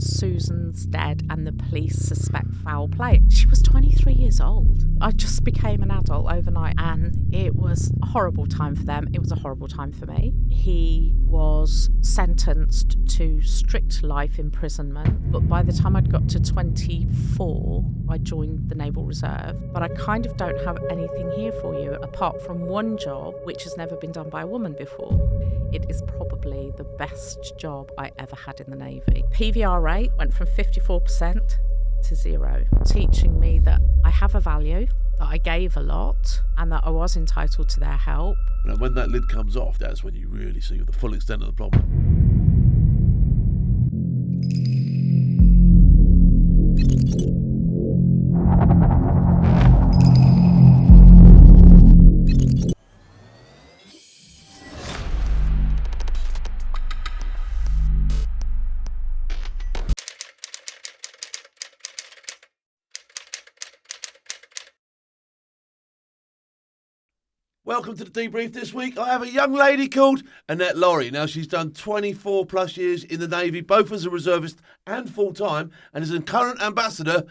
Susan's dead and the police suspect foul play. She was 23 years old. I just became an adult overnight, and it was a horrible time for them. It was a horrible time for me. He was sentenced to strict life imprisonment, but by the time I'd got to 24, I joined the Naval Reserve. But I kind of don't have anything here for you apart from one job which has never been done by a woman before. It is probably the best job I ever had in the Navy. PVR rate went from 54% to 0, teaching me that I have a value, that I gave a lot, and that I was entitled to their help. And when that lid comes off, that's when you really see the full extent of the problem. Welcome to the Debrief this week. I have a young lady called Annette Laurie. Now, she's done 24 plus years in the Navy, both as a reservist and full-time, and is a current ambassador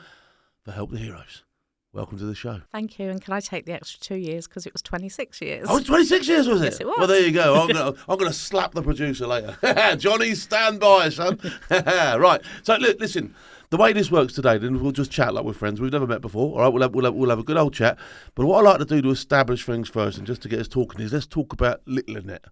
for Help the Heroes. Welcome to the show. Thank you. And can I take the extra 2 years because it was 26 years? Oh, it's 26 years, was it? Yes, it was. Well, there you go. I'm gonna slap the producer later. Johnny, stand by, son. Right. So, look, listen. The way this works today, then we'll just chat like we're friends. We've never met before. All right, we'll have a good old chat. But what I like to do to establish things first, and just to get us talking, is let's talk about little Annette.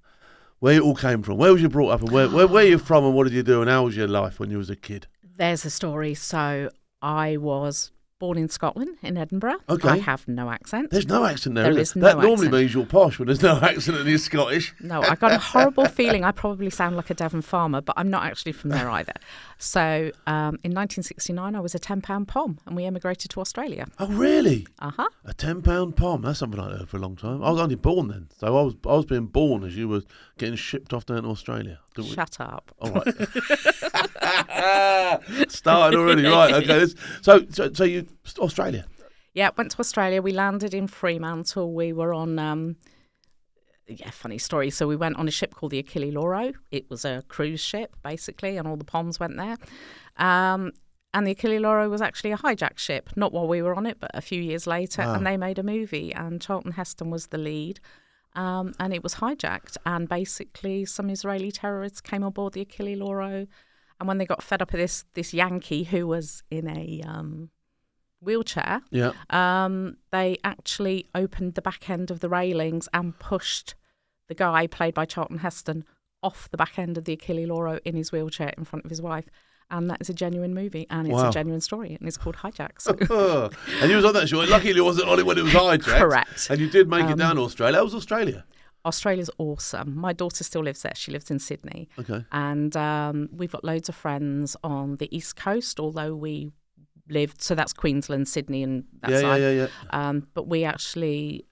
Where it all came from. Where was you brought up, and where you from, and what did you do, and how was your life when you was a kid? There's a story. So I was born in Scotland, in Edinburgh. Okay. I have no accent. There's no accent there, There is is there? no That normally accent. means you're posh when there's no accent and you're Scottish. No, I got a horrible feeling I probably sound like a Devon farmer, but I'm not actually from there either. So in 1969, I was a £10 pom, and we emigrated to Australia. Oh, really? Uh-huh. A £10 pom. That's something I heard for a long time. I was only born then, so I was being born as you were getting shipped off down to Australia. Shut up. All right. Started already, right? Okay. So you Australia. Yeah, went to Australia. We landed in Fremantle. We were on, funny story. So we went on a ship called the Achille Lauro. It was a cruise ship, basically, and all the Poms went there. And the Achille Lauro was actually a hijacked ship, not while we were on it, but a few years later. Wow. And they made a movie, and Charlton Heston was the lead. And it was hijacked. And basically, some Israeli terrorists came on board the Achille Lauro. And when they got fed up of this Yankee who was in a wheelchair, they actually opened the back end of the railings and pushed the guy played by Charlton Heston off the back end of the Achille Lauro in his wheelchair in front of his wife. And that is a genuine movie, and it's a genuine story, and it's called Hijack. So. And you was on that show. Luckily, it wasn't on it when it was hijacked. Correct. And you did make it down to Australia. How was Australia? Australia's awesome. My daughter still lives there. She lives in Sydney. Okay. And we've got loads of friends on the East Coast, although we lived, so that's Queensland, Sydney and that side. Yeah. But we actually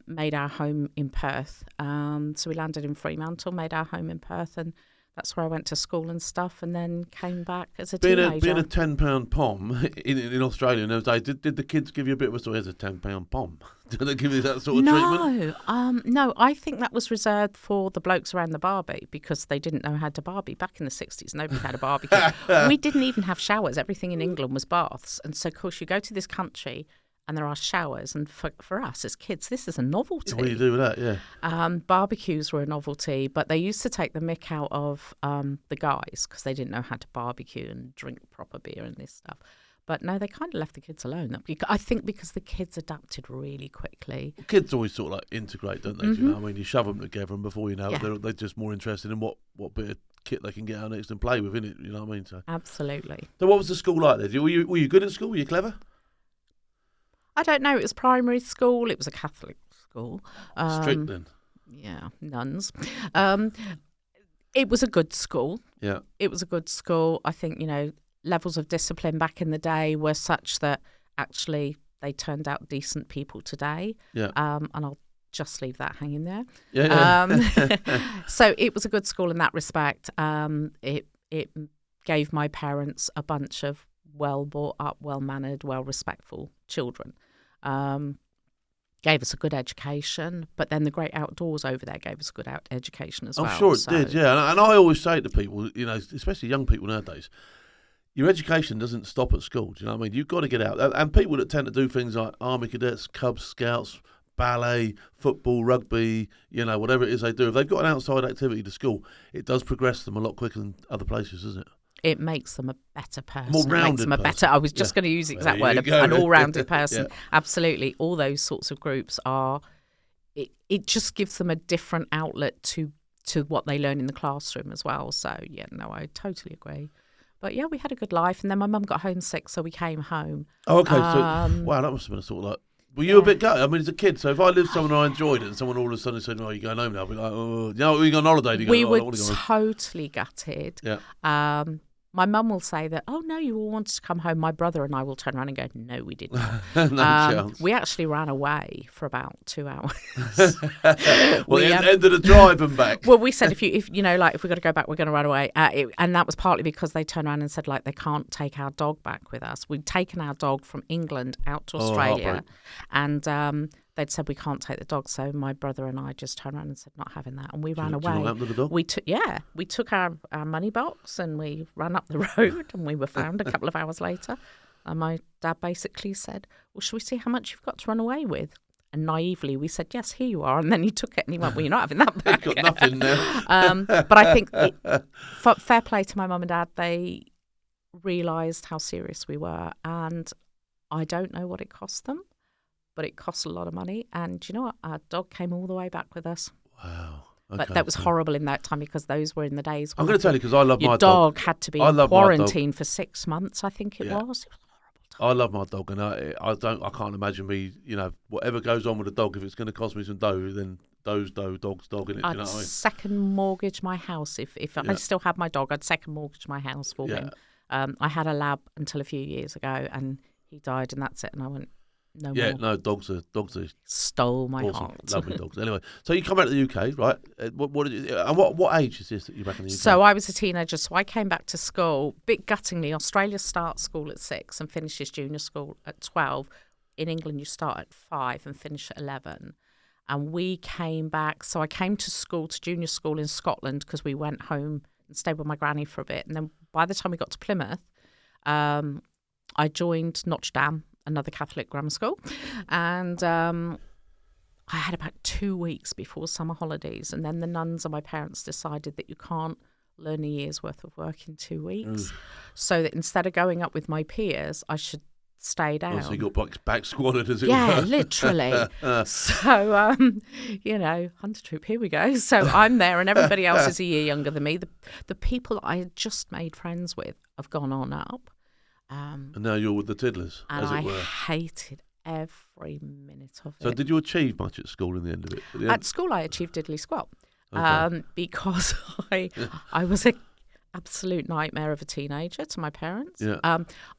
made our home in Perth. So we landed in Fremantle, made our home in Perth, and that's where I went to school and stuff, and then came back as a teenager. Being a £10 pom in Australia in those days, did the kids give you a bit of a story as a £10 pom? Did they give you that sort of treatment? No, I think that was reserved for the blokes around the barbie because they didn't know how to barbie. Back in the 60s, nobody had a barbecue. We didn't even have showers. Everything in England was baths. And so, of course, you go to this country and there are showers. And for us as kids, this is a novelty. What do you do with that? Yeah. Barbecues were a novelty, but they used to take the mick out of the guys because they didn't know how to barbecue and drink proper beer and this stuff. But no, they kind of left the kids alone. I think because the kids adapted really quickly. Kids always sort of like integrate, don't they? Do you know what I mean? You shove them together, and before you know it, they're just more interested in what bit of kit they can get out next and play with, innit? You know what I mean? So absolutely. So what was the school like there? Were you good at school? Were you clever? I don't know. It was primary school. It was a Catholic school. Strict then? Yeah, nuns. It was a good school. Yeah. It was a good school. I think, levels of discipline back in the day were such that actually they turned out decent people today. Yeah. And I'll just leave that hanging there. Yeah. So it was a good school in that respect. It gave my parents a bunch of well brought up, well mannered, well respectful children. Gave us a good education, but then the great outdoors over there gave us a good education as well. I'm sure it did, yeah. And I always say to people, especially young people nowadays, your education doesn't stop at school. Do you know what I mean? You've got to get out. And people that tend to do things like Army Cadets, Cub Scouts, ballet, football, rugby, whatever it is they do, if they've got an outside activity to school, it does progress them a lot quicker than other places, doesn't it? It makes them a better person. More rounded It makes them a better. I was just going to use the exact word, an all-rounded person. Yeah. Absolutely. All those sorts of groups are. It just gives them a different outlet to what they learn in the classroom as well. So yeah, no, I totally agree. But yeah, we had a good life, and then my mum got homesick, so we came home. Oh, okay. So wow, that must have been a sort of like. Were you a bit gutted? I mean, as a kid, so if I lived somewhere and I enjoyed it, and someone all of a sudden said, "Oh, you're going home now," I'd be like, "Oh, we're going on holiday." We were totally gutted. Yeah. My mum will say that, "Oh no, you all wanted to come home." My brother and I will turn around and go, "No, we didn't." No chance. We actually ran away for about 2 hours. Well, end of the drive and back. Well, we said if we've got to go back, we're going to run away, and that was partly because they turned around and said they can't take our dog back with us. We'd taken our dog from England out to Australia, and they'd said we can't take the dog. So my brother and I just turned around and said not having that, and we ran away. Do you know what happened to the dog? We took our money box and we ran up the road, and we were found a couple of hours later. And my dad basically said, "Well, shall we see how much you've got to run away with?" And naively we said, "Yes, here you are." And then he took it and he went, "Well, you're not having that back." You've got nothing now. But I think fair play to my mum and dad. They realised how serious we were, and I don't know what it cost them, but it cost a lot of money. And you know what? Our dog came all the way back with us. Wow. Okay, but that was horrible in that time, because those were in the days when I'm going to tell you, because I love my your dog had to be in quarantine for 6 months, I think it was. It was a horrible time. I love my dog, and I can't imagine me, whatever goes on with a dog, if it's going to cost me some dough, then dog's dog in it. I'd second mortgage my house if I still had my dog. I'd second mortgage my house for him. I had a lab until a few years ago, and he died, and that's it. And I went, no more. No, dogs are stole my awesome. heart. Lovely dogs. Anyway, so you come back to the UK, right? What age is this that you're back in the UK? So I was a teenager, so I came back to school. Bit guttingly, Australia starts school at 6 and finishes junior school at 12. In England, you start at 5 and finish at 11. And we came back. So I came to junior school in Scotland, because we went home and stayed with my granny for a bit. And then by the time we got to Plymouth, I joined Notre Dame, another Catholic grammar school, and I had about 2 weeks before summer holidays, and then the nuns and my parents decided that you can't learn a year's worth of work in 2 weeks. So that instead of going up with my peers, I should stay down. So you got back squatted, as it were. Yeah, literally. So, Hunter Troop, here we go. So I'm there, and everybody else is a year younger than me. The people I had just made friends with have gone on up. And now you're with the tiddlers, as it were. And I hated every minute of it. So did you achieve much at school in the end of it? At school, I achieved diddly squat, Okay. because I was an absolute nightmare of a teenager to my parents. Yeah.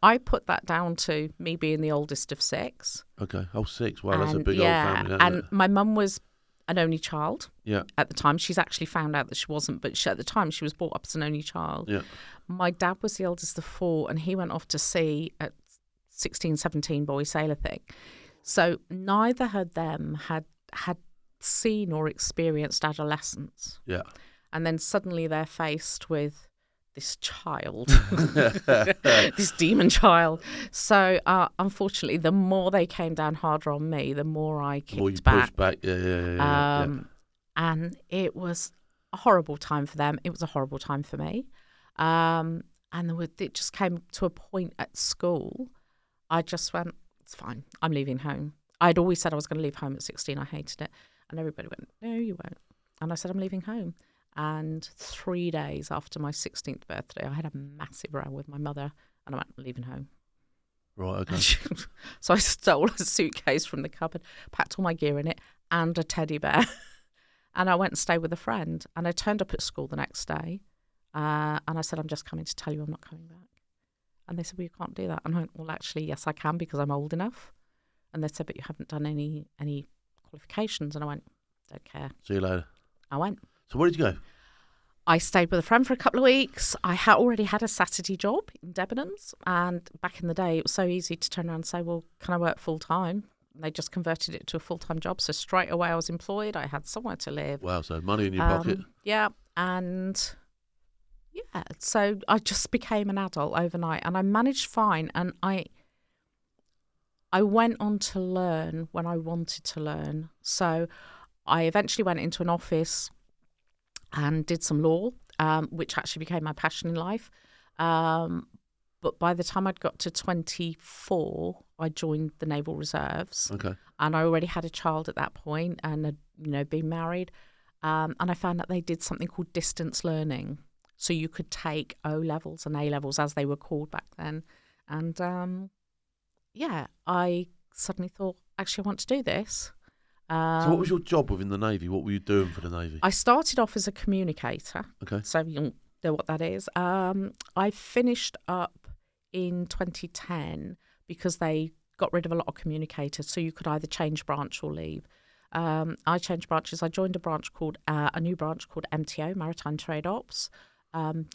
I put that down to me being the oldest of 6. Okay. Oh, 6. Wow, that's a big old family. And it? my mum was an only child. Yeah. At the time, she's actually found out that she wasn't, but at the time she was brought up as an only child. Yeah. My dad was the eldest of 4, and he went off to sea at 16, 17, boy sailor thing. So neither of them had seen or experienced adolescence. Yeah. And then suddenly they're faced with this child, this demon child. So unfortunately, the more they came down harder on me, the more I kicked more you back. pushed back. Yeah. And it was a horrible time for them. It was a horrible time for me. And it just came to a point at school. I just went, it's fine. I'm leaving home. I'd always said I was going to leave home at 16. I hated it. And everybody went, no, you won't. And I said, I'm leaving home. And 3 days after my 16th birthday, I had a massive row with my mother, and I went, I'm leaving home. Right, okay. So I stole a suitcase from the cupboard, packed all my gear in it, and a teddy bear. And I went and stayed with a friend. And I turned up at school the next day, and I said, I'm just coming to tell you I'm not coming back. And they said, well, you can't do that. And I went, well, actually, yes, I can, because I'm old enough. And they said, but you haven't done any qualifications. And I went, don't care. See you later. I went. So where did you go? I stayed with a friend for a couple of weeks. I already had a Saturday job in Debenhams. And back in the day, it was so easy to turn around and say, well, can I work full time? And they just converted it to a full-time job. So straight away I was employed. I had somewhere to live. Wow, so money in your pocket. Yeah. And Yeah, so I just became an adult overnight, and I managed fine, and I went on to learn when I wanted to learn. So I eventually went into an office and did some law, which actually became my passion in life. But by the time I'd got to 24, I joined the Naval Reserves. Okay. And I already had a child at that point and had, been married. And I found that they did something called distance learning. So you could take O-levels and A-levels, as they were called back then. And, I suddenly thought, actually, I want to do this. So what was your job within the Navy? What were you doing for the Navy? I started off as a communicator. Okay. So you'll know what that is. I finished up in 2010 because they got rid of a lot of communicators, so you could either change branch or leave. I changed branches. I joined a new branch called MTO, Maritime Trade Ops.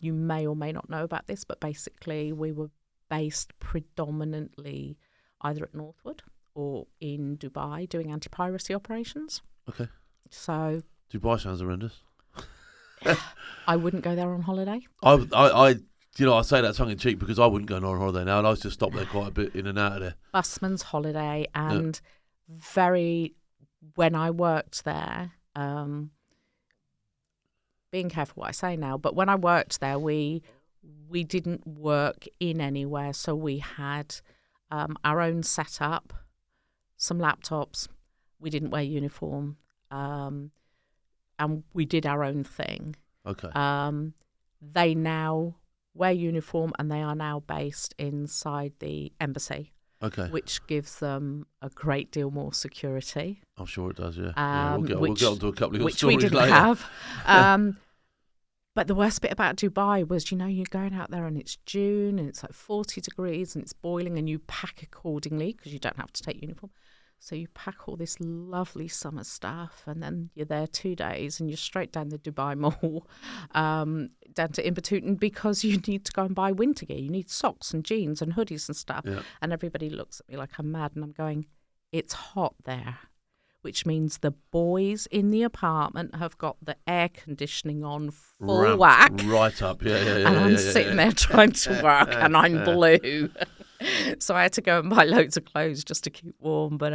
You may or may not know about this, but basically we were based predominantly either at Northwood or in Dubai doing anti-piracy operations. Okay. So Dubai sounds horrendous. I wouldn't go there on holiday. I say that tongue in cheek because I wouldn't go on holiday now, and I used to stop there quite a bit in and out of there. Busman's holiday, and when I worked there, being careful what I say now, but when I worked there, we didn't work in anywhere, so we had our own setup, some laptops. We didn't wear uniform, and we did our own thing. Okay. They now wear uniform, and they are now based inside the embassy. Okay. Which gives them a great deal more security. I'm sure it does, yeah. We'll get on to a couple of your which stories we didn't later. have. But the worst bit about Dubai was, you're going out there and it's June and it's like 40 degrees and it's boiling, and you pack accordingly because you don't have to take uniform. So you pack all this lovely summer stuff, and then you're there 2 days and you're straight down the Dubai Mall, down to Inbatouten, because you need to go and buy winter gear. You need socks and jeans and hoodies and stuff. Yeah. And everybody looks at me like I'm mad, and I'm going, it's hot there, which means the boys in the apartment have got the air conditioning on full whack. Right up, yeah. And I'm sitting there trying to work, and I'm blue. So I had to go and buy loads of clothes just to keep warm. But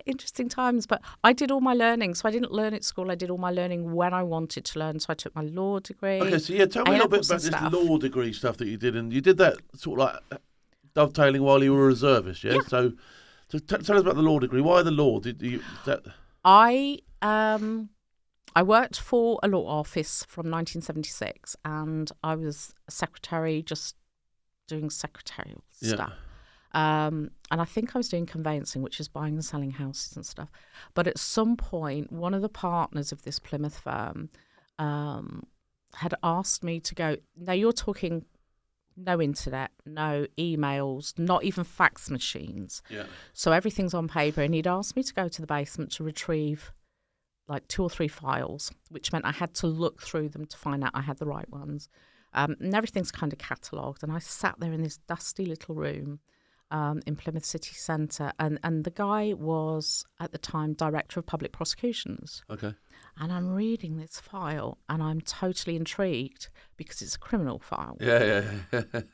interesting times. But I did all my learning. So I didn't learn at school. I did all my learning when I wanted to learn. So I took my law degree. Okay, so tell me a little bit about this law degree stuff that you did. And you did that sort of like dovetailing while you were a reservist, yeah? So tell us about the law degree. Why the law? I worked for a law office from 1976, and I was a secretary, just doing secretarial stuff. And I think I was doing conveyancing, which is buying and selling houses and stuff. But at some point, one of the partners of this Plymouth firm had asked me to go. Now, you're talking no internet, no emails, not even fax machines. Yeah. So everything's on paper. And he'd asked me to go to the basement to retrieve like 2 or 3 files, which meant I had to look through them to find out I had the right ones. And everything's kind of catalogued. And I sat there in this dusty little room in Plymouth City Centre. And the guy was, at the time, Director of Public Prosecutions. Okay. And I'm reading this file, and I'm totally intrigued because it's a criminal file. Yeah.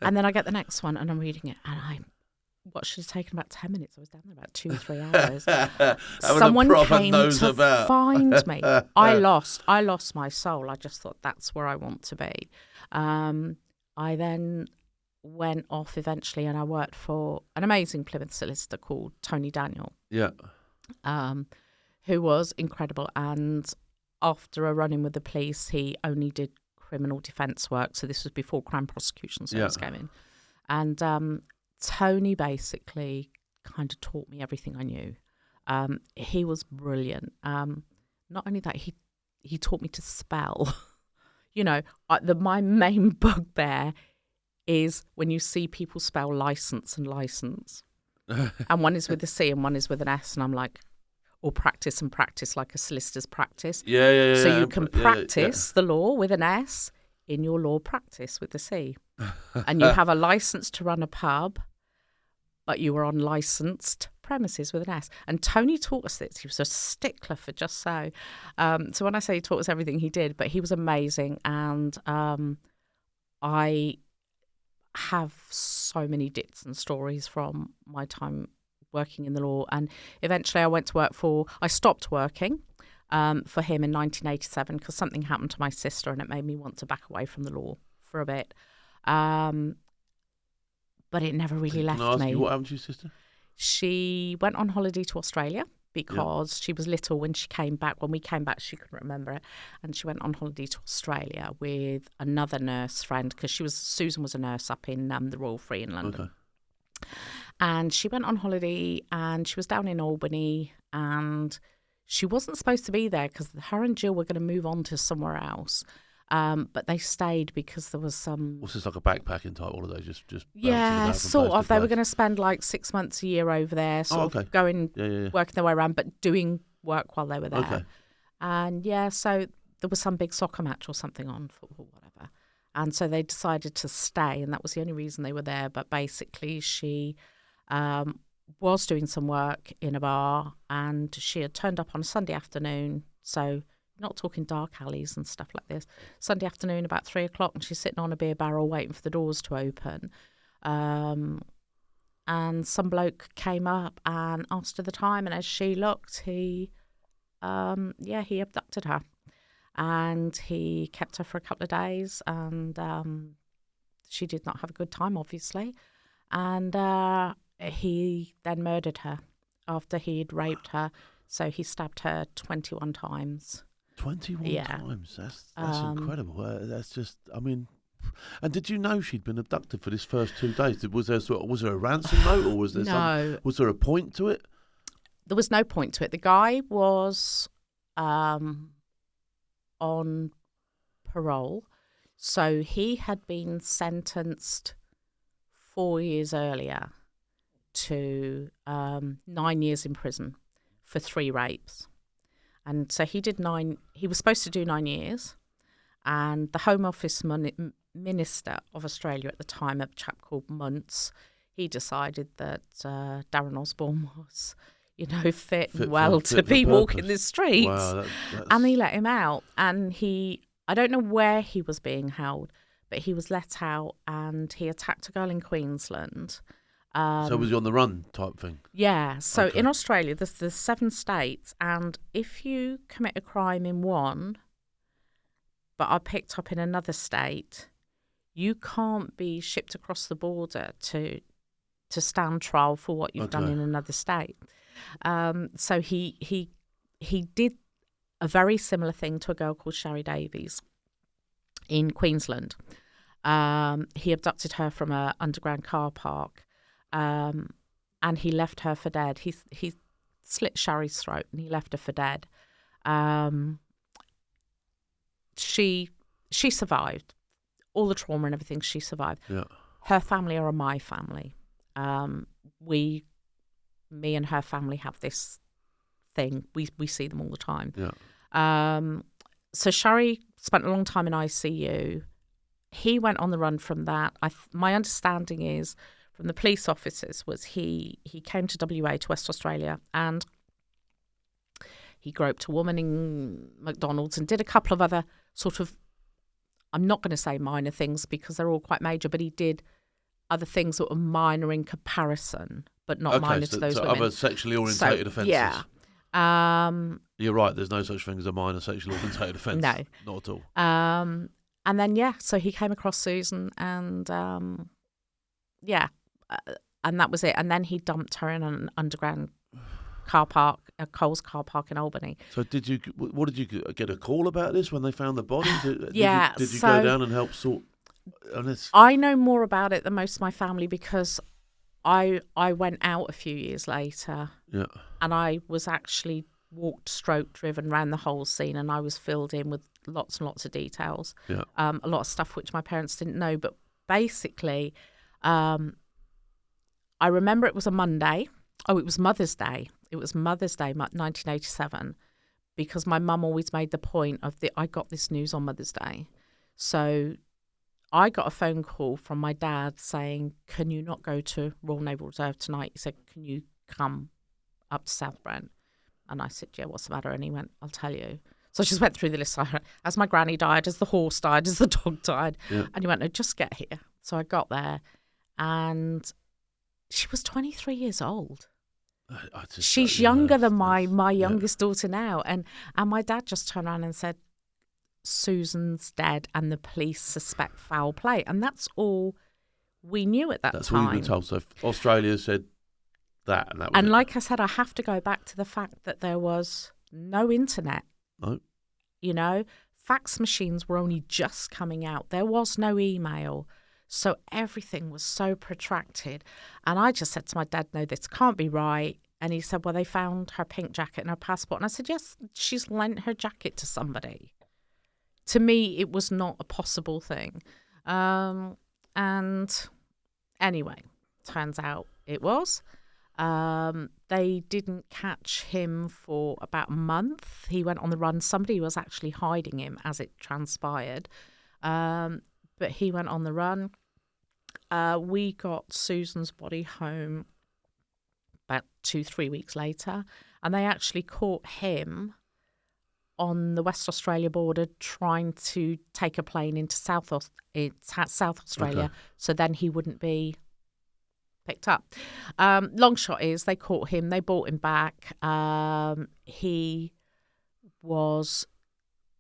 And then I get the next one, and I'm reading it, and what should have taken about 10 minutes. I was down there about 2 or 3 hours. Someone came to find me. I lost my soul. I just thought that's where I want to be. I then went off eventually, and I worked for an amazing Plymouth solicitor called Tony Daniel. Yeah. Who was incredible. And after a run-in with the police, he only did criminal defence work. So this was before Crown Prosecution Service came in. And Tony basically kind of taught me everything I knew. He was brilliant. Not only that, he taught me to spell. My main bugbear is when you see people spell license and license. And one is with a C and one is with an S. And I'm like, or practice and practice like a solicitor's practice. Yeah. So you can practice the law with an S in your law practice with the C. And you have a license to run a pub, but you are unlicensed supremacy is with an S. And Tony taught us this. He was a stickler for just so. So when I say he taught us everything, he did. But he was amazing. And I have so many dits and stories from my time working in the law. And eventually I stopped working for him in 1987 because something happened to my sister and it made me want to back away from the law for a bit. But it never really left Can I ask me. you what happened to your sister? She went on holiday to Australia because she was little when she came back. When we came back, she couldn't remember it. And she went on holiday to Australia with another nurse friend because Susan was a nurse up in the Royal Free in London. Okay. And she went on holiday and she was down in Albany and she wasn't supposed to be there because her and Jill were going to move on to somewhere else. But they stayed because there was some... Was this like a backpacking type holiday? Just yeah, sort of. They were going to spend like 6 months a year over there, sort of going, working their way around, but doing work while they were there. Okay. And so there was some big soccer match or something on, football, whatever. And so they decided to stay, and that was the only reason they were there. But basically, she was doing some work in a bar, and she had turned up on a Sunday afternoon, so... not talking dark alleys and stuff like this. Sunday afternoon about 3:00 and she's sitting on a beer barrel waiting for the doors to open. And some bloke came up and asked her the time, and as she looked, he abducted her. And he kept her for a couple of days, and she did not have a good time, obviously. And he then murdered her after he'd raped her. So he stabbed her 21 times. 21 times. That's incredible. That's just, I mean, and did you know she'd been abducted for this first 2 days? Was there a ransom note, or was there was there a point to it? There was no point to it. The guy was on parole, so he had been sentenced 4 years earlier to 9 years in prison for 3 rapes. And so he was supposed to do 9 years, and the Home Office Minister of Australia at the time, a chap called Muntz, he decided that Darren Osborne was, fit and well to be walking the streets. Wow, and he let him out. And I don't know where he was being held, but he was let out and he attacked a girl in Queensland. So was he on the run type thing? Yeah. So in Australia, there's 7 states, and if you commit a crime in one, but are picked up in another state, you can't be shipped across the border to stand trial for what you've done in another state. So he did a very similar thing to a girl called Sherry Davies in Queensland. He abducted her from an underground car park. And he left her for dead. He slit Sherry's throat and he left her for dead. She survived all the trauma and everything. She survived. Yeah. Her family are my family. Me and her family have this thing. We see them all the time. Yeah. So Sherry spent a long time in ICU. He went on the run from that. My understanding is, from the police officers, was he came to WA, to West Australia, and he groped a woman in McDonald's and did a couple of other sort of, I'm not going to say minor things because they're all quite major, but he did other things that were minor in comparison, but not minor to those women. Other sexually orientated offences. Yeah. You're right, there's no such thing as a minor sexually orientated offence. No. Not at all. And then, so he came across Susan and, and that was it. And then he dumped her in an underground car park, a Coles car park in Albany. So did you get a call about this when they found the body? Did you go down and help sort on this? I know more about it than most of my family because I went out a few years later. Yeah. And I was actually driven around the whole scene, and I was filled in with lots and lots of details. Yeah. A lot of stuff which my parents didn't know. But basically, I remember it was a Monday. Oh, it was Mother's Day. It was Mother's Day, 1987, because my mum always made the point of I got this news on Mother's Day. So I got a phone call from my dad saying, can you not go to Royal Naval Reserve tonight? He said, can you come up to South Brent. And I said, yeah, what's the matter? And he went, I'll tell you. So I just went through the list. As my granny died, as the horse died, as the dog died. Yeah. And he went, no, just get here. So I got there, and she was 23 years old. She's younger than my youngest daughter now. And my dad just turned around and said, Susan's dead and the police suspect foul play. And that's all we knew at that time. That's all you've been told. So Australia said that. And that was and it. like I said, I have to go back to the fact that there was no internet. No. You know, fax machines were only just coming out. There was no email. So everything was so protracted. And I just said to my dad, no, this can't be right. And he said, well, they found her pink jacket and her passport. And I said, yes, she's lent her jacket to somebody. To me, it was not a possible thing. And anyway, turns out it was. They didn't catch him for about a month. He went on the run. Somebody was actually hiding him, as it transpired. But he went on the run. We got Susan's body home about 2-3 weeks later, and they actually caught him on the West Australia border trying to take a plane into South Australia, Okay. so then he wouldn't be picked up. Long shot is they caught him, they brought him back. He was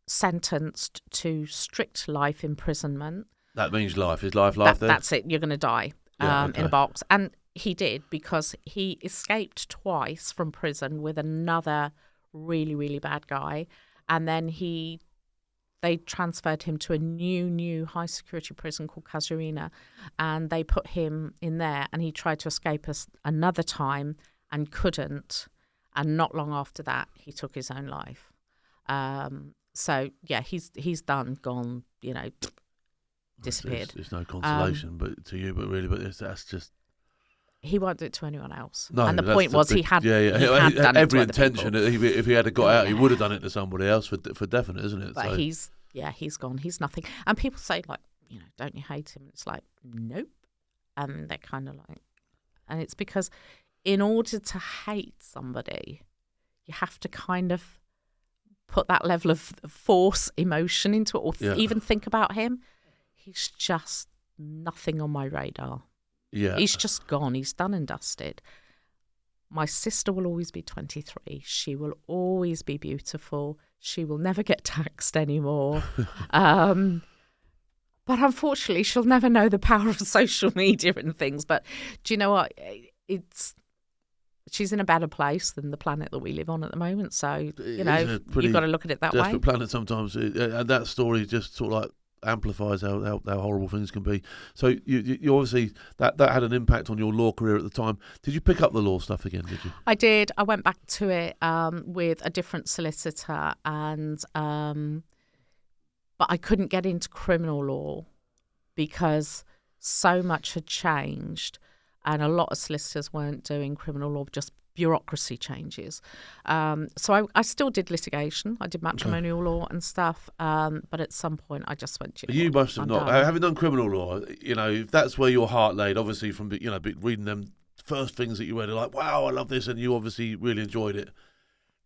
sentenced to strict life imprisonment. That means life. Is life there? That's it. You're going to die in a box. And he did, because he escaped twice from prison with another really, really bad guy. And then they transferred him to a new high security prison called Casuarina, and they put him in there, and he tried to escape us another time and couldn't. And not long after that, he took his own life. So yeah, he's done, gone, you know, disappeared. It's no consolation, but to you, but really, that's just. He won't do it to anyone else. No, and the point was he had done every it to other intention. people. If he had got out, he would have done it to somebody else for definite, isn't it? But So. he's gone. He's nothing. And people say, like, you know, don't you hate him? It's like, nope. And they're kind of like, and it's because in order to hate somebody, you have to kind of put that level of force, emotion into it, or even think about him. He's just nothing on my radar. Yeah. He's just gone. He's done and dusted. My sister will always be 23. She will always be beautiful. She will never get taxed anymore. But unfortunately, she'll never know the power of social media and things. But do you know what? She's in a better place than the planet that we live on at the moment. So, you know, you've got to look at it that way. Desperate planet sometimes. And that story just sort of like amplifies how horrible things can be. So you obviously that had an impact on your law career at the time. Did you pick up the law stuff again? Did you? I did. I went back to it with a different solicitor, and but I couldn't get into criminal law because so much had changed, and a lot of solicitors weren't doing criminal law, just bureaucracy changes. So I still did litigation. I did matrimonial law and stuff. But at some point, I just went, you must have not. Having done criminal law, you know, if that's where your heart laid, obviously from, you know, reading them first things that you read, like, wow, I love this, and you obviously really enjoyed it.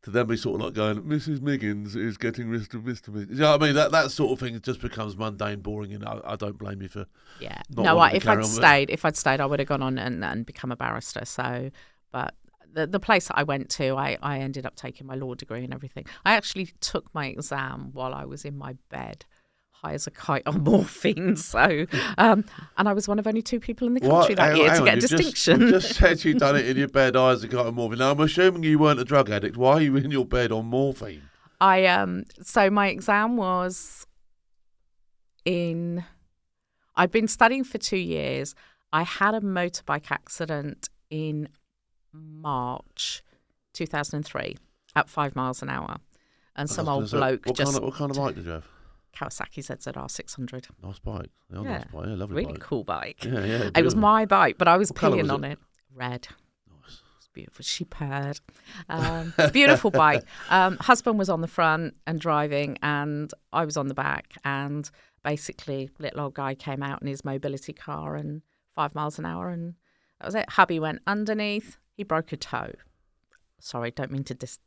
To then be sort of like going, Mrs. Miggins is getting rid of Mr. Miggins. You know what I mean? That sort of thing just becomes mundane, boring, and I don't blame you for. Yeah. No, if I'd stayed, I would have gone on and become a barrister. So, but the place that I went to, I ended up taking my law degree and everything. I actually took my exam while I was in my bed, high as a kite on morphine. So, and I was one of only 2 people in the country that year to get a distinction. You just said you'd done it in your bed, high as a kite on morphine. Now, I'm assuming you weren't a drug addict. Why are you in your bed on morphine? So my exam was I'd been studying for 2 years. I had a motorbike accident in March 2003 at 5 miles an hour, and some old bloke what kind of bike did you have? Kawasaki ZZR 600. Nice bike. Yeah, nice bike. Yeah, lovely really bike. Cool bike. Yeah. It was my bike, but I was peeing on it? it. Red. Nice. It was beautiful. She purred. Beautiful bike. Husband was on the front and driving, and I was on the back. And basically, little old guy came out in his mobility car and 5 miles an hour, and that was it. Hubby went underneath. He broke a toe. sorry, don't mean to diss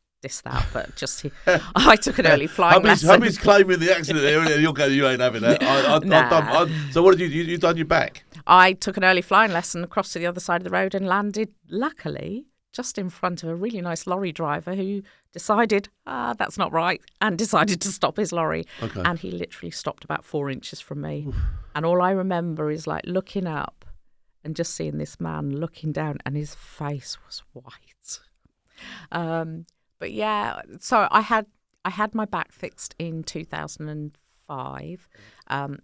that, but just I took an early flying lesson. Hubby's claiming the accident there, and you ain't having that. So what did you done your back? I took an early flying lesson across to the other side of the road and landed, luckily, just in front of a really nice lorry driver who decided, that's not right, and decided to stop his lorry. Okay. And he literally stopped about 4 inches from me. Oof. And all I remember is like looking up and just seeing this man looking down, and his face was white. But yeah, so I had my back fixed in 2005.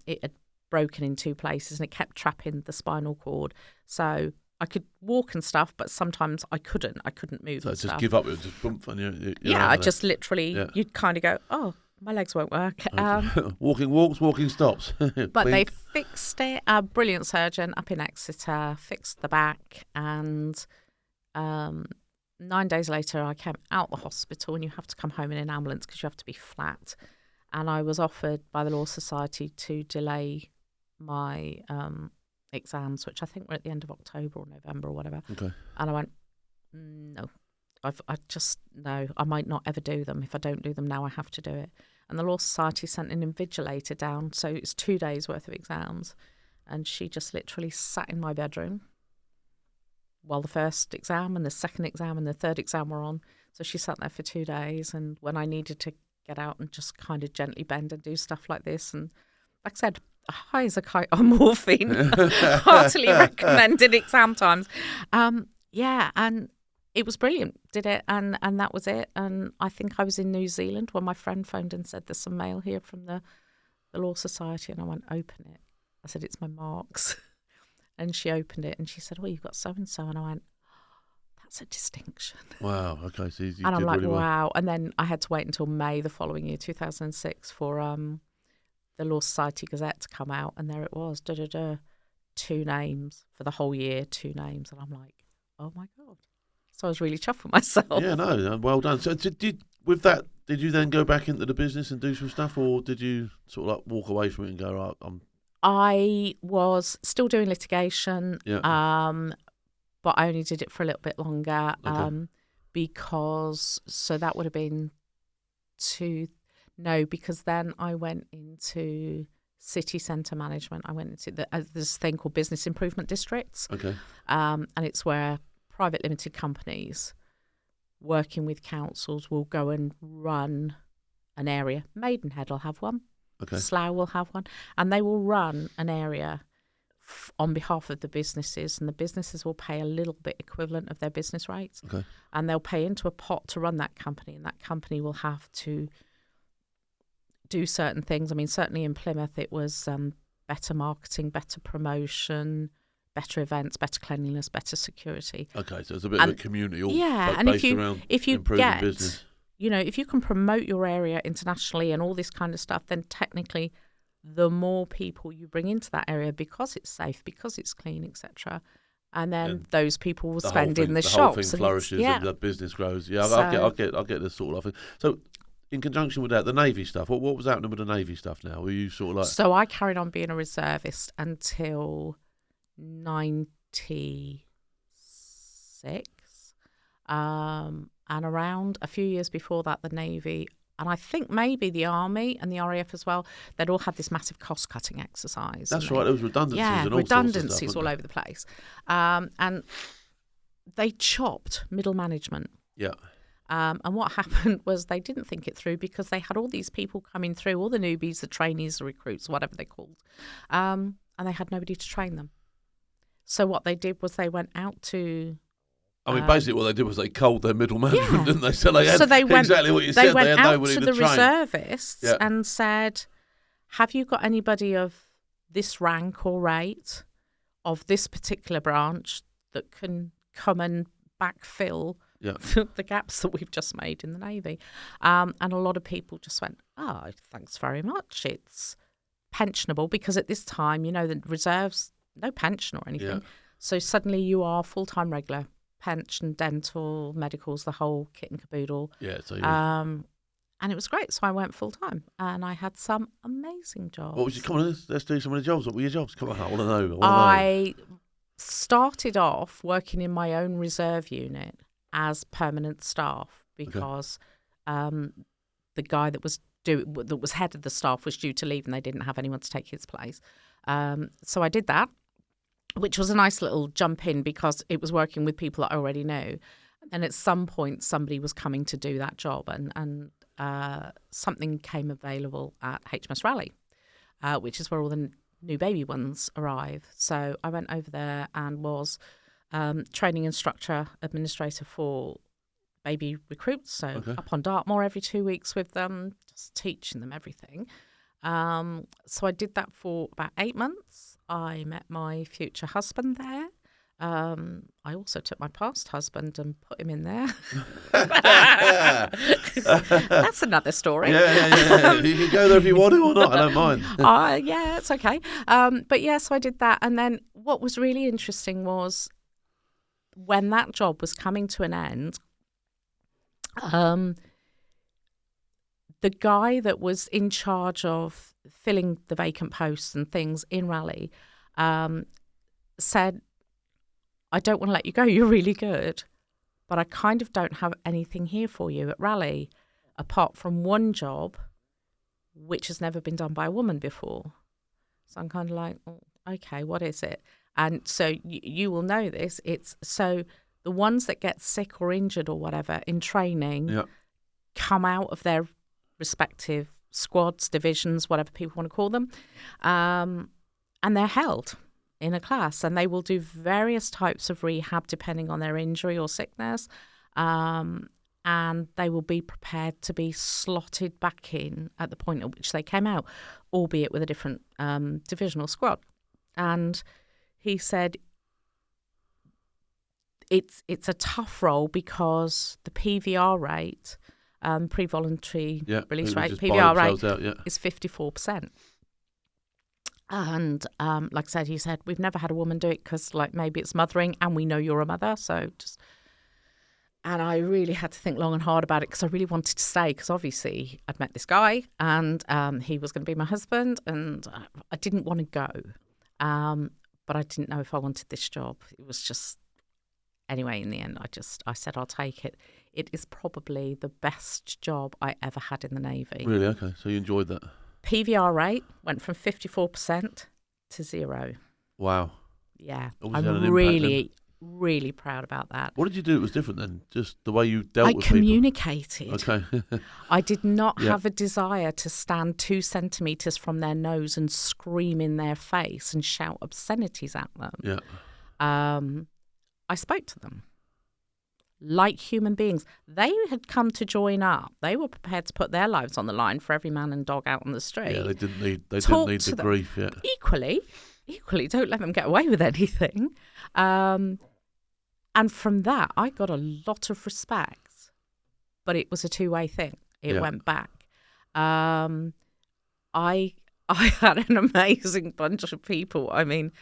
It had broken in 2 places and it kept trapping the spinal cord. So I could walk and stuff, but sometimes I couldn't move. So just give up, it was just bump on you. I just literally, you'd kind of go, oh, my legs won't work. Walking walks, walking stops. But they fixed it. A brilliant surgeon up in Exeter fixed the back, and 9 days later I came out the hospital, and you have to come home in an ambulance because you have to be flat. And I was offered by the Law Society to delay my exams, which I think were at the end of October or November or whatever. Okay. And I went, no. I might not ever do them. If I don't do them now, I have to do it. And the Law Society sent an invigilator down, so it's 2 days worth of exams. And she just literally sat in my bedroom while the first exam and the second exam and the third exam were on. So she sat there for 2 days, and when I needed to get out and just kind of gently bend and do stuff like this, and like I said, high as a kite on morphine, heartily recommended exam times. And it was brilliant. Did it, and that was it. And I think I was in New Zealand when my friend phoned and said, there's some mail here from the Law Society. And I went, open it. I said, it's my marks. And she opened it and she said, oh, you've got so-and-so. And I went, that's a distinction. Wow. Okay. So you and I'm did like, really well. Wow. And then I had to wait until May the following year, 2006, for the Law Society Gazette to come out. And there it was, 2 names for the whole year, 2 names. And I'm like, oh, my God. So I was really chuffed with myself. Yeah, no, well done. So did you then go back into the business and do some stuff, or did you sort of like walk away from it and go, right, I was still doing litigation, but I only did it for a little bit longer because that would have been because then I went into city centre management. I went into this thing called business improvement districts. Okay. And it's where private limited companies working with councils will go and run an area. Maidenhead will have one. Okay. Slough will have one. And they will run an area on behalf of the businesses, and the businesses will pay a little bit equivalent of their business rates. Okay. And they'll pay into a pot to run that company, and that company will have to do certain things. I mean, certainly in Plymouth it was better marketing, better promotion, better events, better cleanliness, better security. Okay, so it's a bit of a community all based around improving business. If you can promote your area internationally and all this kind of stuff, then technically the more people you bring into that area, because it's safe, because it's clean, etc., and then those people will spend in the shops. The whole thing flourishes and the business grows. Yeah, I'll get this sort of. So in conjunction with that, the Navy stuff, what was happening with the Navy stuff now? Were you sort of like... So I carried on being a reservist until 96, and around a few years before that, the Navy, and I think maybe the Army and the RAF as well, they'd all had this massive cost-cutting exercise. That's right, there was redundancies and all redundancies sorts of stuff, all over the place. And they chopped middle management. Yeah. And what happened was they didn't think it through, because they had all these people coming through, all the newbies, the trainees, the recruits, whatever they're called, and they had nobody to train them. So what they did was they went out to... basically what they did was they culled their middle management, didn't they? So they went, exactly what you said. They had nobody to train. They went out to the reservists and said, have you got anybody of this rank or rate of this particular branch that can come and backfill the gaps that we've just made in the Navy? And a lot of people just went, oh, thanks very much. It's pensionable, because at this time, the reserves, no pension or anything. Yeah. So suddenly you are full-time regular. Pension, dental, medicals, the whole kit and caboodle. Yeah, so and it was great. So I went full time, and I had some amazing jobs. What was your? Come on, let's do some of the jobs. What were your jobs? Come on, I want to know. I started off working in my own reserve unit, as permanent staff because the guy that was head of the staff was due to leave and they didn't have anyone to take his place. So I did that, which was a nice little jump in because it was working with people that I already knew. And at some point, somebody was coming to do that job, and something came available at HMS Raleigh, which is where all the new baby ones arrive. So I went over there and was training instructor, administrator for baby recruits. So up on Dartmoor every 2 weeks with them, just teaching them everything. So I did that for about 8 months. I met my future husband there. I also took my past husband and put him in there. That's another story. Yeah. You can go there if you want to or not. I don't mind. Yeah, it's okay. But yeah, so I did that. And then what was really interesting was when that job was coming to an end, the guy that was in charge of filling the vacant posts and things in Raleigh said, I don't want to let you go. You're really good. But I kind of don't have anything here for you at Raleigh apart from one job, which has never been done by a woman before. So I'm kind of like, oh, okay, what is it? And so you will know this. It's so the ones that get sick or injured or whatever in training come out of their respective squads, divisions, whatever people want to call them, and they're held in a class, and they will do various types of rehab depending on their injury or sickness, and they will be prepared to be slotted back in at the point at which they came out, albeit with a different divisional squad. And he said it's a tough role because the PVR rate, pre-voluntary release rate, PVR rate, is 54%. And like I said, he said, we've never had a woman do it because like maybe it's mothering and we know you're a mother. So just, and I really had to think long and hard about it because I really wanted to stay because obviously I'd met this guy and he was going to be my husband and I didn't want to go. But I didn't know if I wanted this job. It was just, anyway, in the end, I said, I'll take it. It is probably the best job I ever had in the Navy. Really? Okay. So you enjoyed that? PVR rate went from 54% to 0. Wow. Yeah. Obviously I'm really, really proud about that. What did you do that was different then? Just the way you dealt with people? I communicated. Okay. I did not have a desire to stand 2 centimetres from their nose and scream in their face and shout obscenities at them. Yeah. I spoke to them like human beings. They had come to join up. They were prepared to put their lives on the line for every man and dog out on the street. Yeah, they didn't need the grief yet. Equally, don't let them get away with anything. And from that, I got a lot of respect. But it was a two-way thing. It went back. I had an amazing bunch of people. I mean,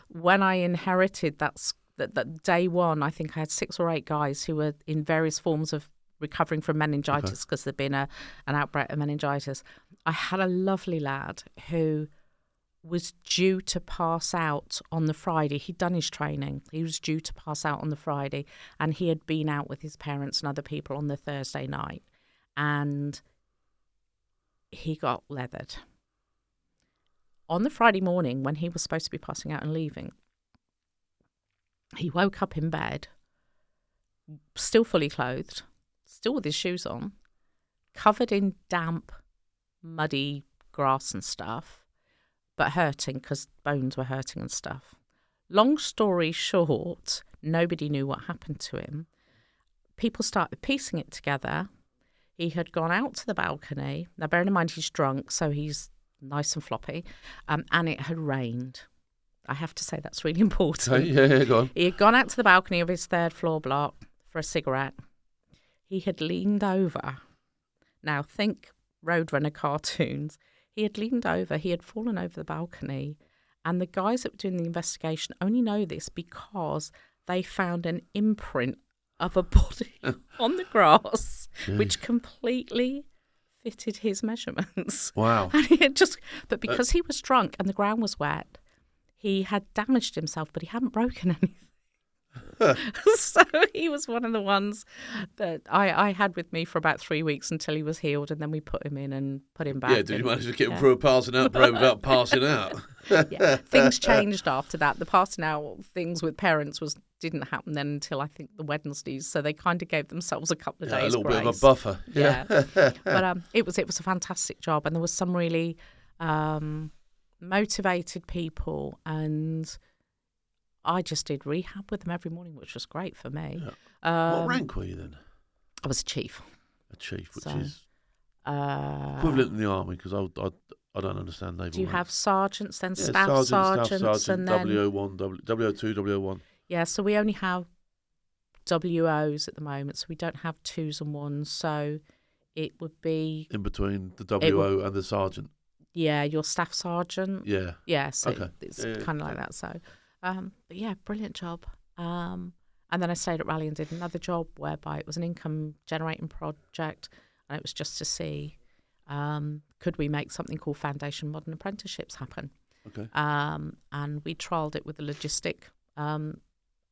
when I inherited that day one, I think I had 6 or 8 guys who were in various forms of recovering from meningitis because there'd been an outbreak of meningitis. I had a lovely lad who was due to pass out on the Friday. He'd done his training. He was due to pass out on the Friday, and he had been out with his parents and other people on the Thursday night, and he got leathered. On the Friday morning, when he was supposed to be passing out and leaving, he woke up in bed, still fully clothed, still with his shoes on, covered in damp, muddy grass and stuff, but hurting because bones were hurting and stuff. Long story short, nobody knew what happened to him. People started piecing it together. He had gone out to the balcony. Now, bearing in mind he's drunk, so he's nice and floppy, and it had rained. I have to say that's really important. Yeah, go on. He had gone out to the balcony of his 3rd floor block for a cigarette. He had leaned over. Now, think Roadrunner cartoons. He had leaned over. He had fallen over the balcony. And the guys that were doing the investigation only know this because they found an imprint of a body on the grass, which completely fitted his measurements. Wow. And he had but because he was drunk and the ground was wet, he had damaged himself, but he hadn't broken anything. So he was one of the ones that I had with me for about 3 weeks until he was healed, and then we put him in and put him back. Yeah, did you manage to get him through a passing out parade without passing out? Yeah, things changed after that. The passing out things with parents didn't happen then until I think the Wednesdays, so they kind of gave themselves a couple of days a little grace. bit of a buffer. Yeah, but it was a fantastic job, and there was some really motivated people, and I just did rehab with them every morning, which was great for me. Yeah. What rank were you then? I was a chief. A chief, which is equivalent in the army, because I don't understand naval. Do you rank. have sergeants, then Yeah, staff staff sergeants, and then WO1, WO2, WO1. Yeah, so we only have WOs at the moment, so we don't have 2s and 1s. So it would be in between the WO and the sergeant. Yeah, your staff sergeant. Yeah. Yeah, so Okay. it's kind of like that. So, but yeah, brilliant job. And then I stayed at Raleigh and did another job whereby it was an income generating project, and it was just to see could we make something called Foundation Modern Apprenticeships happen. Okay. And we trialled it with the logistic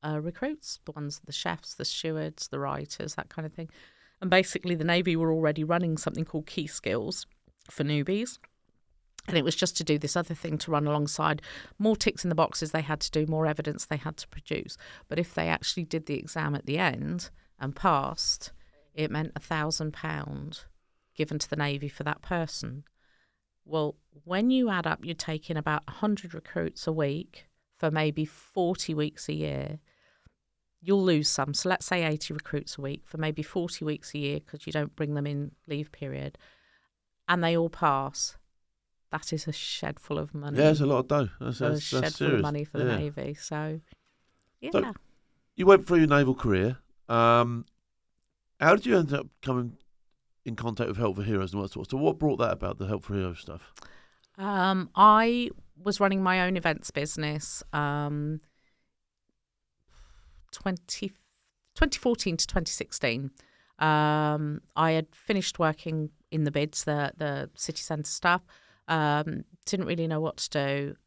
recruits, the chefs, the stewards, the writers, that kind of thing. And basically the Navy were already running something called Key Skills for newbies. And it was just to do this other thing to run alongside. More ticks in the boxes they had to do, more evidence they had to produce. But if they actually did the exam at the end and passed, it meant £1,000 given to the Navy for that person. Well, when you add up, you're taking about 100 recruits a week for maybe 40 weeks a year. You'll lose some. So let's say 80 recruits a week for maybe 40 weeks a year because you don't bring them in leave period. And they all pass. That is a shed full of money. Yeah, it's a lot of dough. That's a shed serious. full of money for the Navy. So, yeah. So you went through your naval career. How did you end up coming in contact with Help for Heroes and all that sort of stuff? What brought that about, the Help for Heroes stuff? I was running my own events business 2014 to 2016. I had finished working in the bids, the city centre stuff. Didn't really know what to do.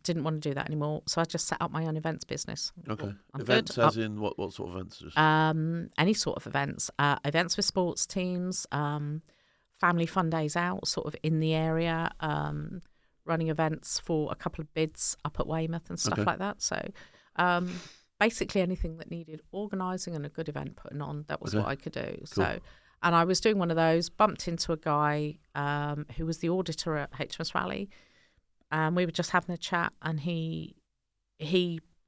Didn't want to do that anymore. So I just set up my own events business. Okay. I'm events good. as in what sort of events? Any sort of events. Events with sports teams, family fun days out, sort of in the area, running events for a couple of bids up at Weymouth and stuff like that. So basically anything that needed organising and a good event putting on, that was what I could do. Cool. So, and I was doing one of those, bumped into a guy who was the auditor at HMS Raleigh, and we were just having a chat, and he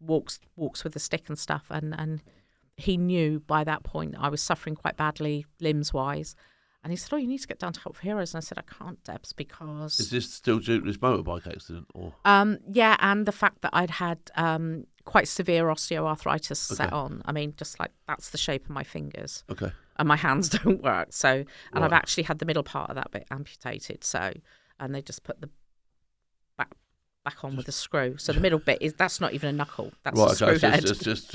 walks with a stick and stuff, and he knew by that point I was suffering quite badly limbs-wise, and he said, "Oh, you need to get down to Help for Heroes," and I said, "I can't, Debs, because..." Is this still due to this motorbike accident? Or yeah, and the fact that I'd had quite severe osteoarthritis set on. I mean, just like that's the shape of my fingers. Okay. And my hands don't work. So, and I've actually had the middle part of that bit amputated. So, and they just put the back on with a screw. So the middle bit that's not even a knuckle. That's a screw head. Just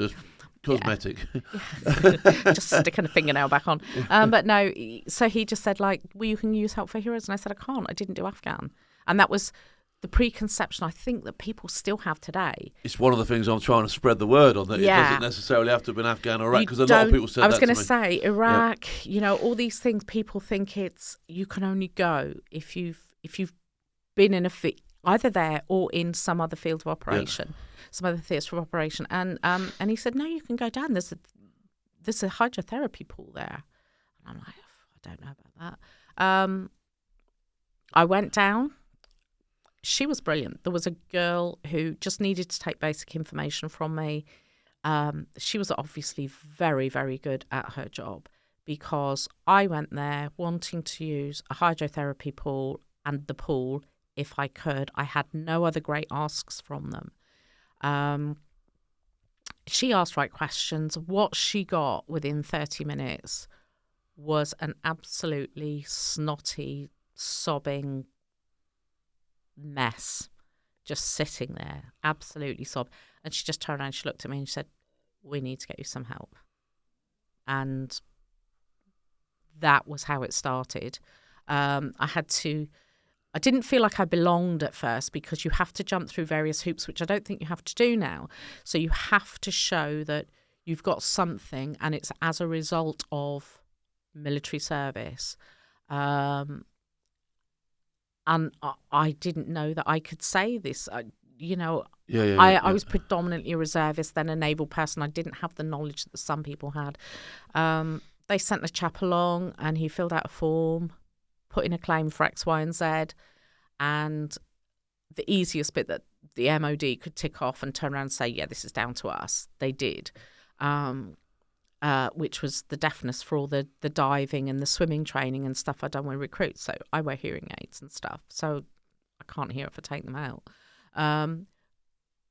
cosmetic. Yeah. Just sticking a fingernail back on. But no, so he just said, like, well, you can use Help for Heroes. And I said, I can't. I didn't do Afghan. And that was the preconception I think that people still have today. It's one of the things I'm trying to spread the word on, that it doesn't necessarily have to have been Afghan or Iraq, because a lot of people said that to me. I was going to say, Iraq, all these things, people think you can only go if you've been in either there or in some other field of operation, some other theatre of operation. And he said, no, you can go down. There's a hydrotherapy pool there. And I'm like, I don't know about that. I went down. She was brilliant. There was a girl who just needed to take basic information from me. She was obviously very, very good at her job, because I went there wanting to use a hydrotherapy pool and the pool if I could. I had no other great asks from them. She asked right questions. What she got within 30 minutes was an absolutely snotty, sobbing mess, just sitting there, absolutely sob. And she just turned around, she looked at me and she said, we need to get you some help. And that was how it started. I didn't feel like I belonged at first, because you have to jump through various hoops, which I don't think you have to do now. So you have to show that you've got something and it's as a result of military service. And I didn't know that I could say this. I was predominantly a reservist, then a naval person. I didn't have the knowledge that some people had. They sent a chap along and he filled out a form, put in a claim for X, Y, and Z. And the easiest bit that the MOD could tick off and turn around and say, yeah, this is down to us, they did, which was the deafness for all the diving and the swimming training and stuff I'd done with recruits. So I wear hearing aids and stuff, so I can't hear if I take them out.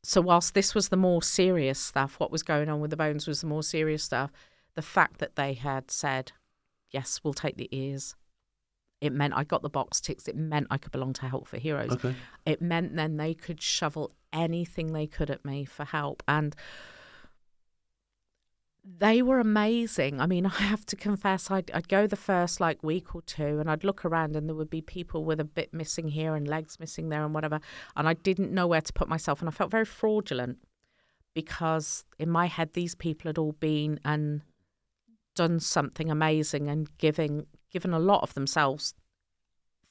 So whilst this was the more serious stuff, what was going on with the bones was the more serious stuff, the fact that they had said, yes, we'll take the ears, it meant I got the box ticks. It meant I could belong to Help for Heroes. Okay. It meant then they could shovel anything they could at me for help. And they were amazing. I mean, I have to confess, I'd go the first week or two and I'd look around and there would be people with a bit missing here and legs missing there and whatever. And I didn't know where to put myself. And I felt very fraudulent because in my head, these people had all been and done something amazing and given a lot of themselves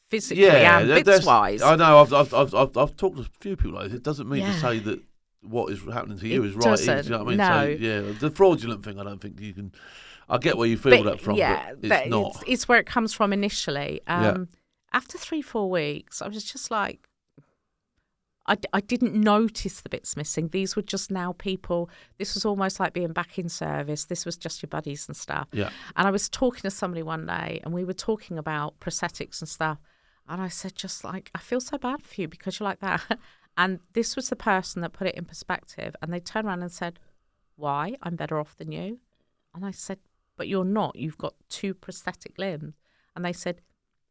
physically and bits-wise. I know. I've talked to a few people like this. It doesn't mean to say that what is happening to you is right. Do you know what I mean? No. So, the fraudulent thing, I don't think you can. I get where you feel that from, but it's not. It's where it comes from initially. After 3-4 weeks, I was just like, I didn't notice the bits missing. These were just now people. This was almost like being back in service. This was just your buddies and stuff. Yeah. And I was talking to somebody one day and we were talking about prosthetics and stuff. And I said, just like, I feel so bad for you because you're like that. And this was the person that put it in perspective. And they turned around and said, why? I'm better off than you. And I said, but you're not. You've got 2 prosthetic limbs. And they said,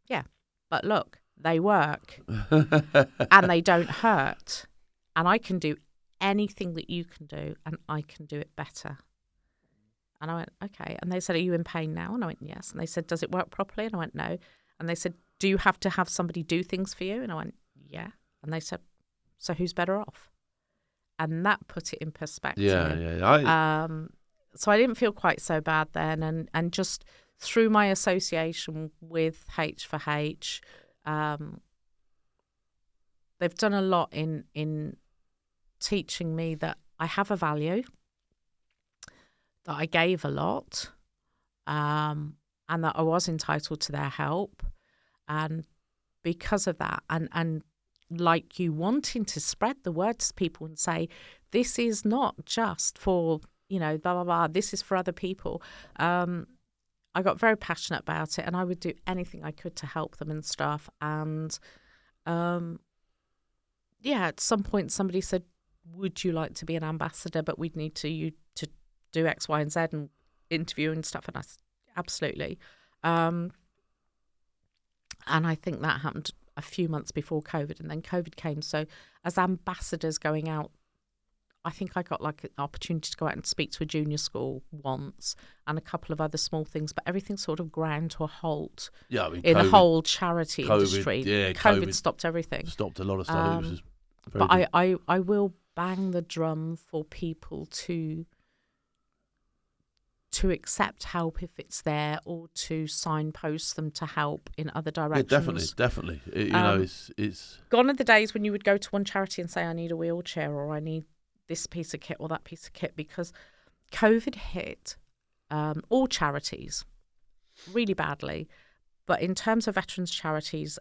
yeah, but look. They work and they don't hurt. And I can do anything that you can do and I can do it better. And I went, okay. And they said, are you in pain now? And I went, yes. And they said, does it work properly? And I went, no. And they said, do you have to have somebody do things for you? And I went, yeah. And they said, so who's better off? And that put it in perspective. Yeah. So I didn't feel quite so bad then. And just through my association with H4H, they've done a lot in teaching me that I have a value, that I gave a lot, and that I was entitled to their help. And because of that, and like you wanting to spread the word to people and say, this is not just for, blah, blah, blah, this is for other people. I got very passionate about it and I would do anything I could to help them and stuff. And, at some point somebody said, would you like to be an ambassador? But we'd need you to do X, Y, and Z and interview and stuff. And I said, absolutely. And I think that happened a few months before COVID. And then COVID came. So as ambassadors going out, I think I got an opportunity to go out and speak to a junior school once and a couple of other small things, but everything sort of ground to a halt in the whole charity industry. Yeah, COVID stopped everything. Stopped a lot of stuff. But I will bang the drum for people to accept help if it's there or to signpost them to help in other directions. Yeah, definitely. It's gone are the days when you would go to one charity and say, I need a wheelchair or I need this piece of kit or that piece of kit, because COVID hit all charities really badly. But in terms of veterans charities,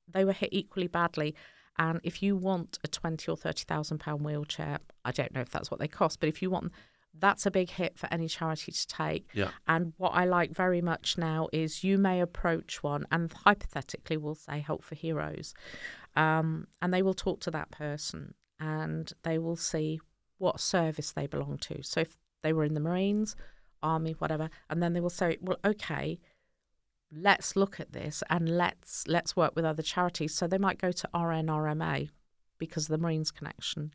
they were hit equally badly. And if you want a £20,000 or £30,000 wheelchair, I don't know if that's what they cost, but if you want, that's a big hit for any charity to take. Yeah. And what I like very much now is you may approach one and hypothetically we'll say Help for Heroes, and they will talk to that person and they will see what service they belong to. So if they were in the Marines, Army, whatever, and then they will say, well, okay, let's look at this and let's work with other charities. So they might go to RNRMA because of the Marines connection.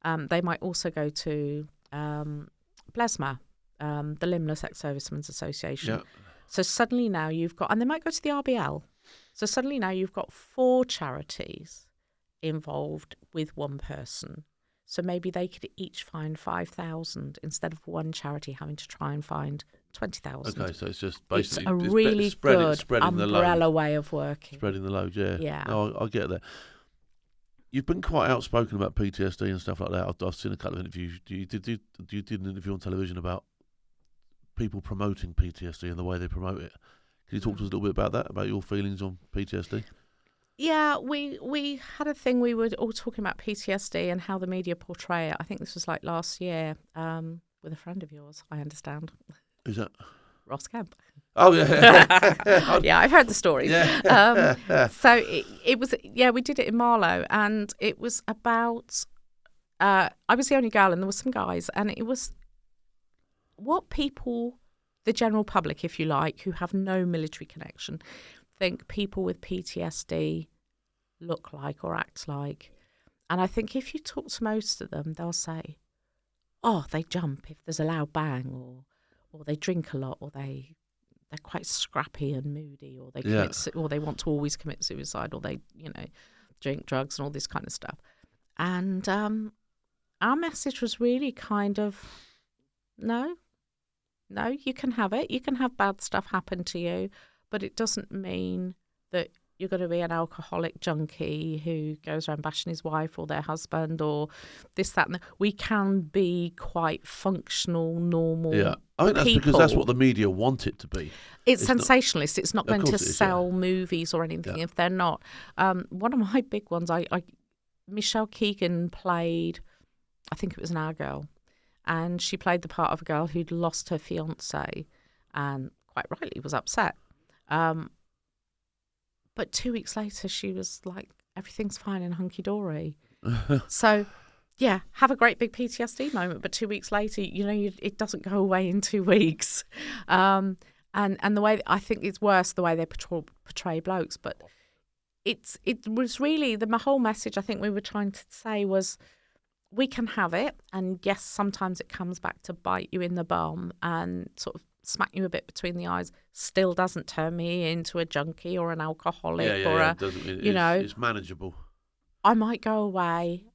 They might also go to BLESMA, the Limbless Ex-Servicemen's Association. Yeah. So suddenly now you've got, and they might go to the RBL. So suddenly now you've got 4 charities involved with one person. So maybe they could each find 5,000 instead of one charity having to try and find 20,000. Okay, so it's just basically it's a really good umbrella way of working. Spreading the load, yeah. Yeah. No, I get that. You've been quite outspoken about PTSD and stuff like that. I've seen a couple of interviews. You did an interview on television about people promoting PTSD and the way they promote it. Can you talk to us a little bit about that, about your feelings on PTSD? Yeah, we had a thing. We were all talking about PTSD and how the media portray it. I think this was like last year with a friend of yours, I understand. Who's that? Ross Kemp. Oh, yeah. Yeah, I've heard the stories. Yeah. So it was, we did it in Marlow, and it was about, I was the only girl and there were some guys, and it was what people, the general public, if you like, who have no military connection, think people with PTSD look like or act like. And I think if you talk to most of them, they'll say, oh, they jump if there's a loud bang, or they drink a lot, or they're quite scrappy and moody, or they or they want to always commit suicide, or they drink drugs and all this kind of stuff. And our message was really kind of, no, you can have it. You can have bad stuff happen to you, but it doesn't mean that you're going to be an alcoholic junkie who goes around bashing his wife or their husband or this, that, and that. We can be quite functional, normal Yeah, I think that's people. because that's what the media want it to be. It's sensationalist. It's not going to sell yeah. movies or anything if they're not. One of my big ones, Michelle Keegan played, I think it was an Our Girl, and she played the part of a girl who'd lost her fiancé and quite rightly was upset. But 2 weeks later, she was like, everything's fine and hunky-dory. So, yeah, have a great big PTSD moment, but 2 weeks later, it doesn't go away in 2 weeks. And the way, I think it's worse the way they portray blokes. But it was really, the whole message I think we were trying to say was, we can have it. And yes, sometimes it comes back to bite you in the bum and sort of smack you a bit between the eyes. Still doesn't turn me into a junkie or an alcoholic it's manageable. I might go away,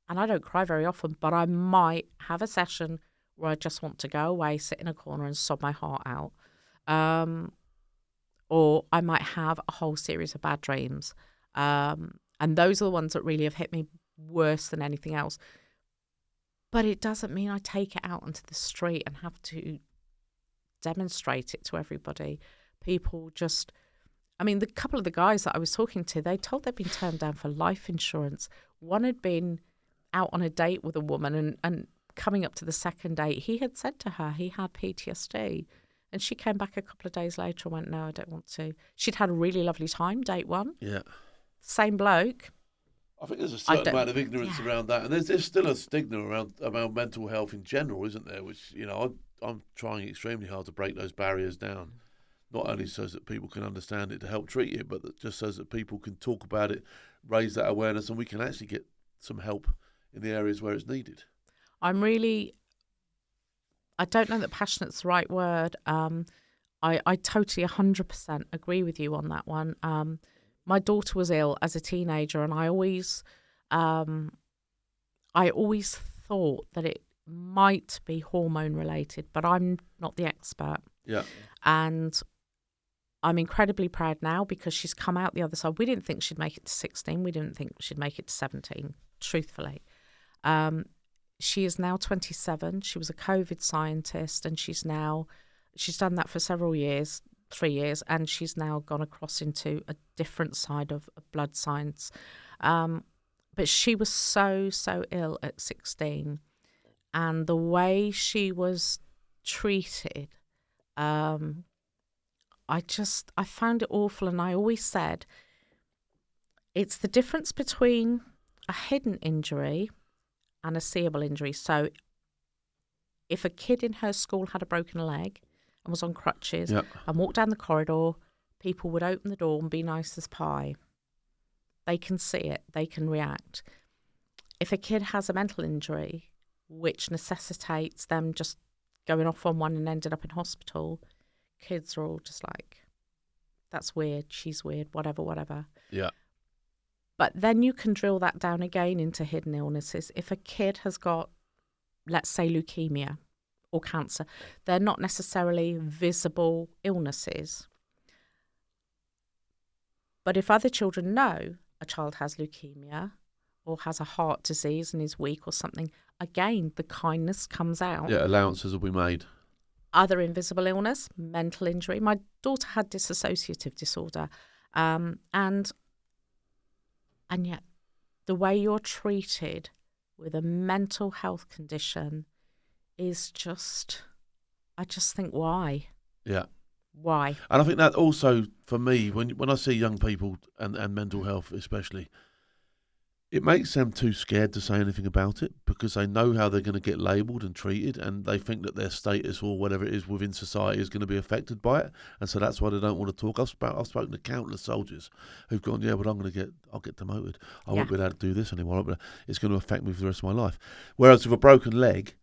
and I don't cry very often, but I might have a session where I just want to go away, sit in a corner and sob my heart out. Or I might have a whole series of bad dreams. And those are the ones that really have hit me worse than anything else. But it doesn't mean I take it out onto the street and have to demonstrate it to everybody. People just, the couple of the guys that I was talking to, they told they'd been turned down for life insurance. One had been out on a date with a woman, and coming up to the second date, he had said to her he had PTSD. And she came back a couple of days later and went, no, I don't want to. She'd had a really lovely time, date one. Yeah. Same bloke. I think there's a certain amount of ignorance around that. And there's still a stigma around mental health in general, isn't there? Which, I'm trying extremely hard to break those barriers down. Not only so that people can understand it to help treat it, but just so that people can talk about it, raise that awareness, and we can actually get some help in the areas where it's needed. I don't know that passionate's the right word. I totally 100% agree with you on that one. My daughter was ill as a teenager, and I always thought that it might be hormone related, but I'm not the expert. Yeah. And I'm incredibly proud now because she's come out the other side. We didn't think she'd make it to 16. We didn't think she'd make it to 17, truthfully. She is now 27. She was a COVID scientist, and she's done that for several years, 3 years, and she's now gone across into a different side of blood science. But she was so ill at 16, and the way she was treated, I found it awful. And I always said, it's the difference between a hidden injury and a seeable injury. So if a kid in her school had a broken leg and was on crutches and walked down the corridor, people would open the door and be nice as pie. They can see it. They can react. If a kid has a mental injury, which necessitates them just going off on one and ended up in hospital, kids are all just like, that's weird, she's weird, whatever. Yeah. But then you can drill that down again into hidden illnesses. If a kid has got, let's say, leukemia or cancer, they're not necessarily visible illnesses. But if other children know a child has leukemia or has a heart disease and is weak or something, again, the kindness comes out. Yeah, allowances will be made. Other invisible illness, mental injury. My daughter had dissociative disorder, and yet the way you're treated with a mental health condition is just, I just think, why? Yeah. Why? And I think that also, for me, when I see young people and mental health especially, it makes them too scared to say anything about it because they know how they're going to get labelled and treated, and they think that their status or whatever it is within society is going to be affected by it, and so that's why they don't want to talk. I've spoken to countless soldiers who've gone, yeah, but I'll get demoted. I won't be able to do this anymore. It's going to affect me for the rest of my life. Whereas with a broken leg,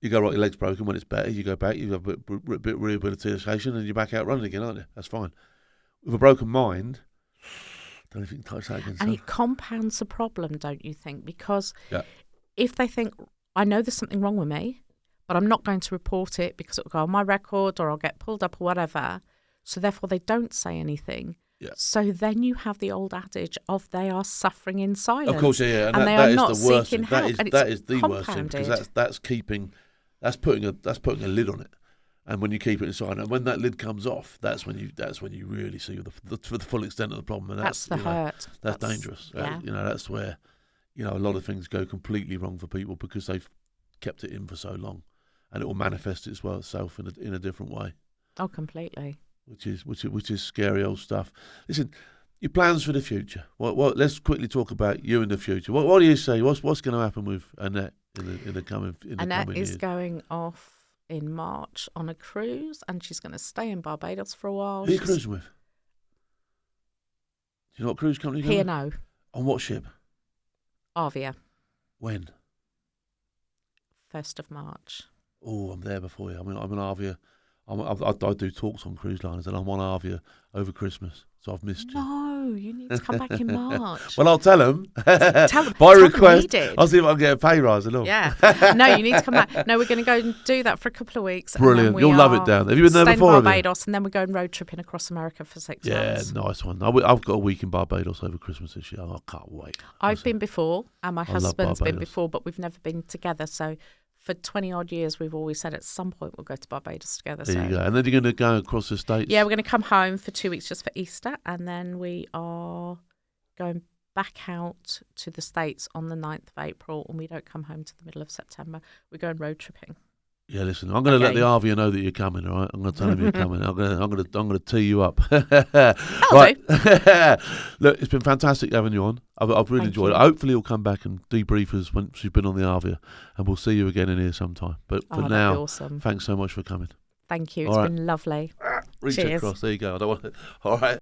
you go, right, your leg's broken. When it's better, you go back, you have a bit of rehabilitation, and you're back out running again, aren't you? That's fine. With a broken mind, don't even touch that again. And it compounds the problem, don't you think? Because yeah. if they think, I know there's something wrong with me, but I'm not going to report it because it'll go on my record or I'll get pulled up or whatever, so therefore they don't say anything. Yeah. So then you have the old adage of they are suffering in silence. Of course, yeah. And they are not seeking help. That is the worst thing, because that's putting a lid on it. And when you keep it inside, and when that lid comes off, that's when you really see the full extent of the problem. And that's the hurt. That's dangerous. Yeah. That's where, a lot of things go completely wrong for people because they've kept it in for so long, and it will manifest itself in a different way. Oh, completely. Which is scary old stuff. Listen, your plans for the future. Let's quickly talk about you in the future. What do you say? What's going to happen with Annette in the coming years? Annette is going off in March on a cruise, and she's going to stay in Barbados for a while. Who are you cruising with? Do you know what cruise company you're going? P&O. On what ship? Avia. When? 1st of March. Oh, I'm there before you. I'm an Avia. I do talks on cruise liners, and I'm on Avia over Christmas, so I've missed you. No, you need to come back in March. Well, I'll tell them. By request. I'll see if I can get a pay rise and all. Yeah. No, you need to come back. No, we're going to go and do that for a couple of weeks. Brilliant. You'll love it down there. Have you been there before? Staying in Barbados, and then we're going road tripping across America for 6 months. Yeah, nice one. I've got a week in Barbados over Christmas this year. I can't wait. I've been before, and my husband's been before, but we've never been together. So for 20 odd years, we've always said at some point we'll go to Barbados together. There you go. And then you're going to go across the States? Yeah, we're going to come home for 2 weeks just for Easter, and then we are going back out to the States on the 9th of April, and we don't come home to the middle of September. We're going road tripping. Yeah, listen, I'm going to let the Avia know that you're coming, all right? I'm going to tell him you're coming. I'm going to tee you up. Right. Look, it's been fantastic having you on. I've really enjoyed it. Hopefully you'll come back and debrief us once you've been on the Avia, and we'll see you again in here sometime. But for now, awesome. Thanks so much for coming. Thank you. It's been lovely. Reach Cheers. across. There you go. I don't want to. All right.